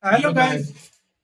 Hello guys,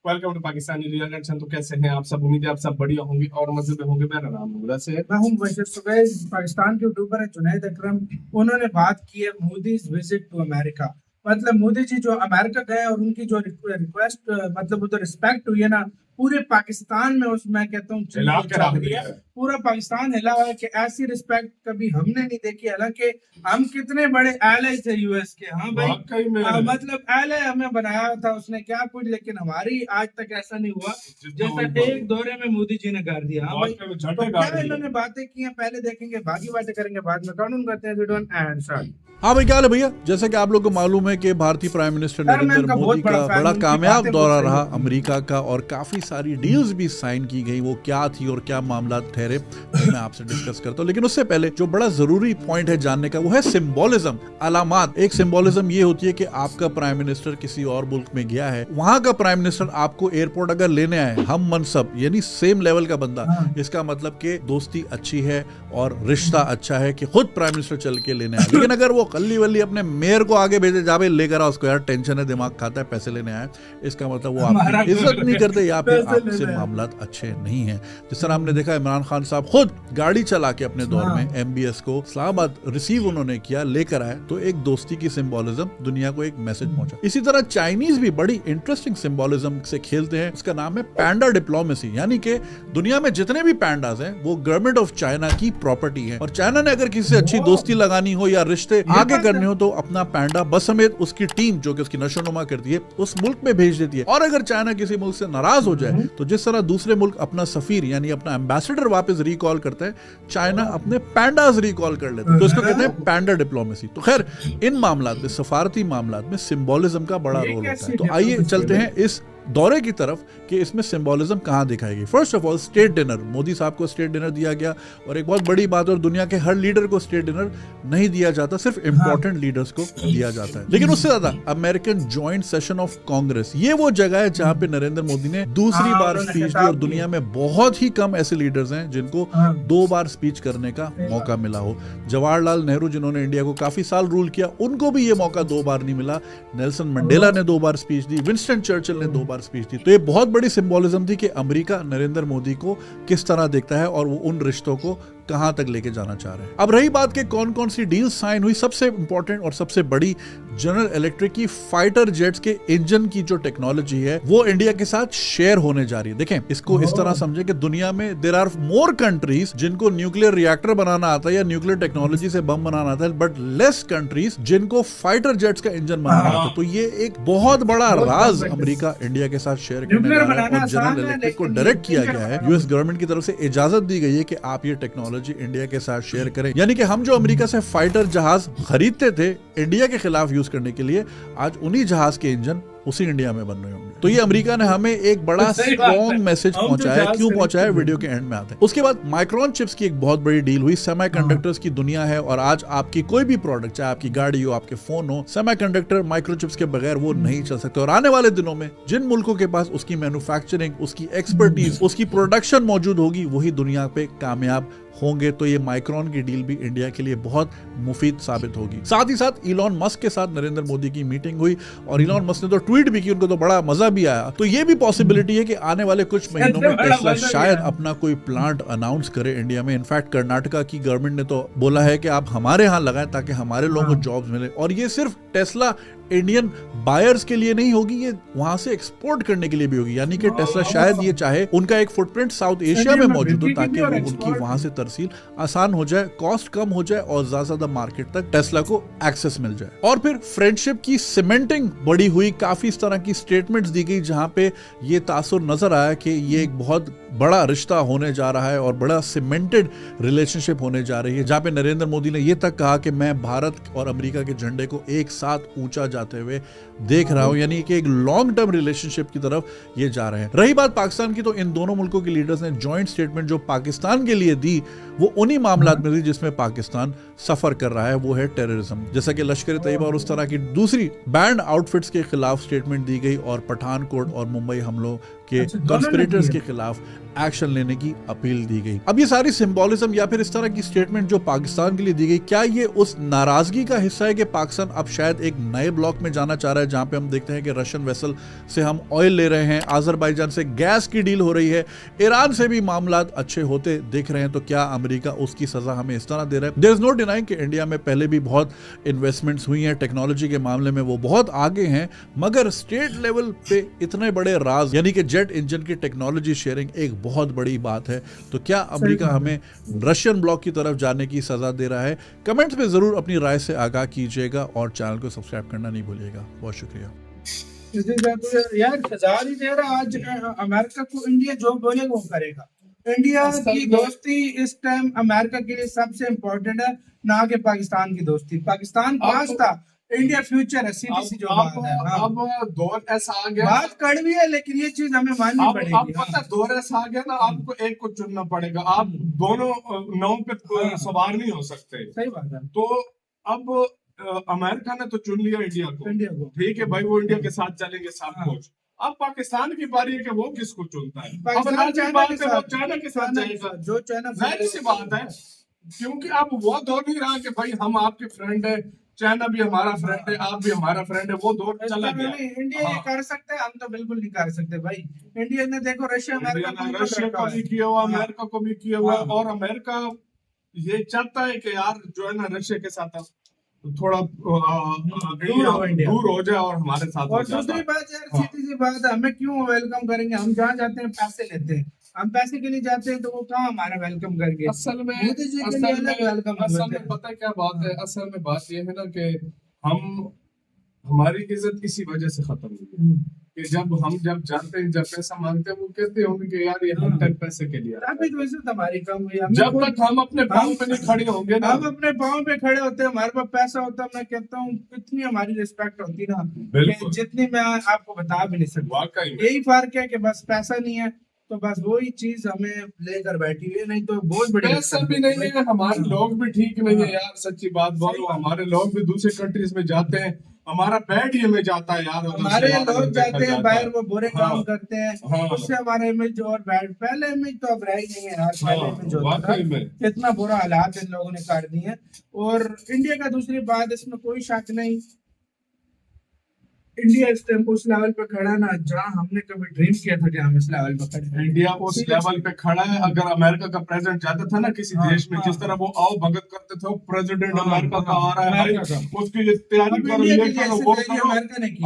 welcome to Pakistani reaction. तो कैसे हैं आप सब? उम्मीद है आप सब बढ़िया होंगे और मजे में होंगे। मेरा नाम नूरा से है। मैं हूं बशीर सुबैस। पाकिस्तान के यूट्यूबर है जुनैद अकरम। उन्होंने बात की है मोदी विजिट टू अमेरिका। मतलब मोदी जी जो अमेरिका गए और उनकी जो रिक्वेस्ट मतलब उधर रिस्पेक्ट हुई है ना, पूरे पाकिस्तान में उस मैं कहता हूँ हिला के रख रही दिया है। है। पूरा पाकिस्तान हिला हुआ है कि ऐसी रिस्पेक्ट कभी हमने नहीं देखी। हालांकि हम कितने बड़े एले थे यूएस के। हाँ भाई, वाकई में मतलब एले हमें बनाया था उसने क्या कुछ, लेकिन हमारी आज तक ऐसा नहीं हुआ जैसा एक दौरे में मोदी जी ने कर दिया। हाँ भाई, वाकई में तो झटके क्या गाड़ दिए। इन्होंने बातें की हैं पहले देखेंगे, बाकी बातें करेंगे बाद में। कानून करते हैं वीडियो एंड स्टार्ट। हाँ भाई, क्या हाल है भैया? जैसा कि आप लोग को मालूम है कि भारतीय प्राइम मिनिस्टर यार, मैं नरेंद्र इनका मोदी बहुत बड़ा का फैन बड़ा हूं, उनकी कामयाब बातें दौरा बहुत सही रहा होती हैं। अमेरिका का और काफी सारी डील्स भी साइन की गई। वो क्या थी और क्या मामला ठहरे वो मैं आपसे डिस्कस करता हूँ। लेकिन उससे पहले जो बड़ा जरूरी पॉइंट है जानने का वो है सिंबोलिज्म, अलामात। एक सिंबोलिज्म ये होती है कि आपका प्राइम मिनिस्टर किसी और मुल्क में गया है, वहां का प्राइम मिनिस्टर आपको एयरपोर्ट अगर लेने आए, हम मनसब यानी सेम लेवल का बंदा, इसका मतलब कि दोस्ती अच्छी है और रिश्ता अच्छा है कि खुद प्राइम मिनिस्टर चल के लेने आए। लेकिन अगर वो कल्ली वल्ली अपने मेयर को आगे भेजे, जा भाई लेकर आ उसको, यार टेंशन है, दिमाग खाता है, पैसे लेने आए, इसका मतलब वो आपकी इज्जत नहीं करते या फिर आपसे मामला अच्छे नहीं है। जिस तरह हमने देखा इमरान खान साहब खुद गाड़ी चला के अपने दौर में एमबीएस को इस्लामाबाद रिसीव उन्होंने किया, लेकर आए, तो एक दोस्ती की सिंबोलिज्म, दुनिया को एक मैसेज पहुंचा। इसी तरह चाइनीज भी बड़ी इंटरेस्टिंग सिंबोलिज्म से खेलते हैं। उसका नाम है पैंडा डिप्लोमेसी, यानी कि दुनिया में जितने भी पैंडास हैं वो गवर्नमेंट ऑफ चाइना की प्रॉपर्टी है और चाइना ने अगर किसी से अच्छी दोस्ती लगानी हो या रिश्ते आगे करने हो तो अपना पैंडा बस समेत उसकी टीम जो कि उसकी नशोनुमा करती है उस मुल्क में भेज देती है। और अगर चाइना किसी मुल्क से नाराज हो जाए तो जिस तरह दूसरे मुल्क अपना सफीर यानी अपना एम्बेसडर वापस रिकॉल करता है, चाइना अपने पैंडास रिकॉल कर लेता है। तो इसको कहते हैं पैंडा डिप्लोमेसी। तो खैर, इन मामलात में, सफारती मामलात में सिंबोलिज्म का बड़ा रोल होता है। तो आइए चलते हैं इस दौरे की तरफ कि इसमें सिंबोलिज्म कहां दिखाएगी। First of all, state dinner. Modi साहब को स्टेट डिनर दिया गया और एक बहुत बड़ी बात, और दुनिया के हर लीडर को स्टेट डिनर नहीं दिया जाता, सिर्फ इंपॉर्टेंट लीडर्स को दिया जाता है। लेकिन उससे ज्यादा American joint session of Congress, ये वो जगह है जहां पे नरेंद्र मोदी ने दूसरी बार स्पीच दी और दुनिया में बहुत ही कम ऐसे लीडर्स हैं जिनको 2 बार स्पीच करने का मौका मिला हो। जवाहरलाल नेहरू जिन्होंने इंडिया को काफी साल रूल किया, उनको भी ये मौका 2 बार नहीं मिला। नेल्सन मंडेला ने 2 बार स्पीच दी, विंस्टन चर्चिल ने 2 बार स्पीच दी। तो ये बहुत बड़ी सिंबोलिज्म थी कि अमेरिका नरेंद्र मोदी को किस तरह देखता है और वो उन रिश्तों को कहां तक लेके जाना चाह रहे हैं। अब रही बात कि कौन कौन सी डील साइन हुई, सबसे इंपॉर्टेंट और सबसे बड़ी जनरल इलेक्ट्रिक की फाइटर जेट्स के इंजन की जो टेक्नोलॉजी है वो इंडिया के साथ शेयर होने जा रही है। देखें, इसको इस तरह समझे कि दुनिया में देयर आर मोर कंट्रीज जिनको न्यूक्लियर रिएक्टर बनाना आता है या न्यूक्लियर टेक्नोलॉजी से बम बनाना आता है, बट लेस कंट्रीज जिनको फाइटर जेट्स का इंजन बनाना आता है। तो ये एक बहुत बड़ा राज अमेरिका इंडिया के साथ शेयर करने जा रहा है और जनरल इलेक्ट्रिक को डायरेक्ट किया गया है, यूएस गवर्नमेंट की तरफ से इजाजत दी गई है कि आप ये टेक्नोलॉजी इंडिया के साथ शेयर करें। यानी कि हम जो अमेरिका से फाइटर जहाज खरीदते थे इंडिया के खिलाफ यूज करने के लिए, आज उन्हीं जहाज के इंजन उसी इंडिया में बन रहे होंगे। तो ये अमेरिका ने हमें एक बड़ा स्ट्रॉन्ग मैसेज पहुंचाया। क्यों पहुंचाया, वीडियो के एंड में आते हैं। उसके बाद माइक्रोन चिप्स की एक बहुत बड़ी डील हुई। सेमीकंडक्टर्स की दुनिया है और आज आपकी कोई भी प्रोडक्ट, चाहे आपकी गाड़ी हो, आपके फोन हो, सेमीकंडक्टर माइक्रोचिप्स के बगैर वो नहीं चल सकते। और आने वाले दिनों में जिन मुल्कों के पास उसकी मैन्युफैक्चरिंग, उसकी एक्सपर्टीज, उसकी प्रोडक्शन मौजूद होगी, वही दुनिया पे कामयाब होंगे। तो ये माइक्रोन की डील भी इंडिया के लिए बहुत मुफीद साबित होगी। साथ ही साथ इलॉन मस्क के साथ नरेंद्र मोदी की मीटिंग हुई और इलॉन मस्क ने तो ट्वीट भी की, उनको तो बड़ा मजा भी आया। तो ये भी पॉसिबिलिटी है कि आने वाले कुछ महीनों में टेस्ला शायद अपना कोई प्लांट अनाउंस करे इंडिया में। इनफैक्ट कर्नाटका की गवर्नमेंट ने तो बोला है कि आप हमारे यहाँ लगाएं ताकि हमारे लोगों को जॉब्स मिले। और ये सिर्फ टेस्ला इंडियन बायर्स के लिए नहीं होगी, ये वहां से एक्सपोर्ट करने के लिए भी होगी। यानी कि टेस्ला शायद ये चाहे उनका एक फुटप्रिंट साउथ एशिया में मौजूद हो ताकि वो उनकी वहां से तरसील आसान हो जाए, कॉस्ट कम हो जाए और ज्यादा से ज्यादा मार्केट तक टेस्ला को एक्सेस मिल जाए। और फिर फ्रेंडशिप की सीमेंटिंग बड़ी हुई, काफी इस तरह की स्टेटमेंट्स दी गई जहां पे ये तासुर नजर आया कि ये एक बहुत बड़ा रिश्ता होने जा रहा है और बड़ा सीमेंटेड रिलेशनशिप होने जा रही है, जहां पे नरेंद्र मोदी ने ये तक कहा कि मैं भारत और अमेरिका के झंडे को एक साथ ऊंचा जाते हुए देख रहा हूं। यानी कि एक लॉन्ग टर्म रिलेशनशिप की तरफ ये जा रहे हैं। रही बात पाकिस्तान की, तो इन दोनों मुल्कों के लीडर्स ने जॉइंट स्टेटमेंट जो पाकिस्तान के लिए दी वो उन्हीं मामलात में थी जिसमें पाकिस्तान सफर कर रहा है, वो है टेररिज्म। जैसा कि लश्कर तैयबा और उस तरह की दूसरी बैंड आउटफिट्स के खिलाफ स्टेटमेंट दी गई और पठानकोट और मुंबई हमलों के कॉन्स्पिरेटर्स के खिलाफ एक्शन लेने की अपील दी गई। अब ये सारी सिंबोलिज्म या फिर इस तरह की स्टेटमेंट जो पाकिस्तान के लिए दी गई, क्या ये उस नाराजगी का हिस्सा है कि पाकिस्तान अब शायद एक नए ब्लॉक में जाना चाह रहा है, जहां पे हम देखते हैं कि रशियन वेसल से हम ऑयल ले रहे हैं, आजरबाईजान से गैस की डील हो रही है, ईरान से भी मामला अच्छे होते दिख रहे हैं, तो क्या अमेरिका उसकी सजा हमें इस तरह दे रहा है? देयर इज नो डिनाइंग कि इंडिया में पहले भी बहुत इन्वेस्टमेंट्स हुई हैं, टेक्नोलॉजी के मामले में वो बहुत आगे हैं, मगर स्टेट लेवल पे इतने बड़े राज यानी कि जेट इंजन की टेक्नोलॉजी शेयरिंग एक बहुत बड़ी बात है। तो क्या अमेरिका हमें रशियन ब्लॉक की तरफ जाने की सजा दे रहा है? कमेंट्स में जरूर अपनी राय से आगाह कीजिएगा और चैनल को सब्सक्राइब करना नहीं भूलिएगा। बहुत शुक्रिया। यार सजा नहीं दे रहा। आज अमेरिका को इंडिया जो बोलेगा वो करेगा। इंडिया की दोस्ती इस टाइम अमेरिका के लिए सबसे इम्पोर्टेंट है, ना कि पाकिस्तान की दोस्ती। पाकिस्तान पास था, इंडिया फ्यूचर है, सीधी सी जो बात है। हाँ। अब दौर ऐसा आ गया, बात कड़वी है लेकिन ये चीज हमें माननी अब पड़ेगी। पता दौर ऐसा आ गया ना, आपको एक को चुनना पड़ेगा, आप दोनों नाव पे सवार नहीं हो सकते। सही बात है। तो अब अमेरिका ने तो चुन लिया इंडिया को, ठीक है भाई, वो इंडिया के साथ चलेंगे सब कुछ। अब पाकिस्तान की बारी है कि वो किसको चुनता है। अब चाइना के साथ जाएगा, जो चाइना जाहिर सी बात है, क्योंकि अब वो दौर नहीं रहा कि भाई हम आपके फ्रेंड है, चाइना भी हमारा फ्रेंड है, आप भी हमारा फ्रेंड है, वो दौर चला गया। इंडिया ये कर सकते हैं, हम तो बिल्कुल नहीं कर सकते भाई। इंडिया ने देखो रशिया को भी किया हुआ, अमेरिका को भी किया हुआ, और अमेरिका ये चाहता है कि यार जो है ना रशिया के साथ थोड़ा दूर हो जाए और हमारे साथ। और दूसरी बात यार, सीधी सी बात है, हमें क्यों वेलकम करेंगे? हम जहाँ जाते हैं पैसे लेते हैं, हम पैसे के लिए जाते हैं, तो वो कहाँ हमारा वेलकम करेंगे? असल में मोदी जी के लिए अलग वेलकम। असल में पता है क्या बात है, असल में बात ये है ना कि हमारी इज्जत इसी वजह से खत्म हुई कि जब जाते हैं, जब पैसा मांगते हैं, वो कहते होंगे कि यार ये हम तक पैसे के लिए। अभी तो इज्जत हमारी कम हुई। जब तक हम अपने पाँव पे नहीं खड़े होंगे ना, हम अपने पाँव पे खड़े होते हैं, हमारे पास पैसा होता है, मैं कहता हूँ कितनी हमारी रिस्पेक्ट होती ना, जितनी मैं आपको बता भी नहीं सकता। वाकई यही फर्क है कि बस पैसा नहीं है, तो बस वही चीज हमें लेकर बैठी हुई है, नहीं तो बहुत बड़ी पैसा भी नहीं है, हमारे लोग भी ठीक नहीं है यार, सच्ची बात बोलो। हमारे लोग भी दूसरे कंट्रीज में जाते हैं, हमारा बैड ही में जाता है यार। हमारे लोग जाते हैं बाहर, वो बुरे काम करते हैं, उससे हमारा इमेज और बैड। पहले इमेज तो अब रह ही नहीं है यार। पहले इमेज होता था, इतना बुरा हालात इन लोगों ने कर दिए हैं। और इंडिया का दूसरी बात, इसमें कोई शक नहीं, इंडिया इस टाइम उस लेवल पे खड़ा ना जहाँ हमने कभी ड्रीम किया था कि हम इस लेवल पे खड़े। इंडिया उस लेवल पे खड़ा है। अगर अमेरिका का प्रेसिडेंट जाता था ना किसी देश में, जिस तरह वो आओ भगत करते थे, प्रेसिडेंट अमेरिका का आ रहा है, उसके लिए तैयारी करो, ये करो, वो करो।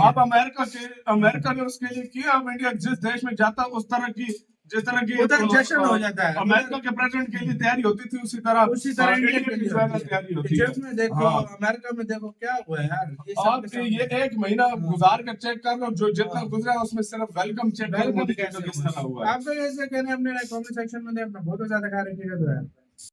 अब अमेरिका ने उसके लिए किया। अब इंडिया जिस देश में जाता उस तरह की, जिस तरह की उधर जश्न हो जाता है। अमेरिका के प्रेसिडेंट के लिए तैयारी होती थी, उसी तरह इंडिया के लिए तैयारी होती है। में देखो अमेरिका में देखो क्या हुआ है यार। आप ये एक महीना गुजार कर चेक कर लो, जो जितना गुजरा है उसमें सिर्फ वेलकम चेक कर, मोदी का किस तरह हुआ है। आप तो ऐसे कहने अपने कमेंट सेक्शन में अपना बहुत ज्यादा ख्याल रखिएगा।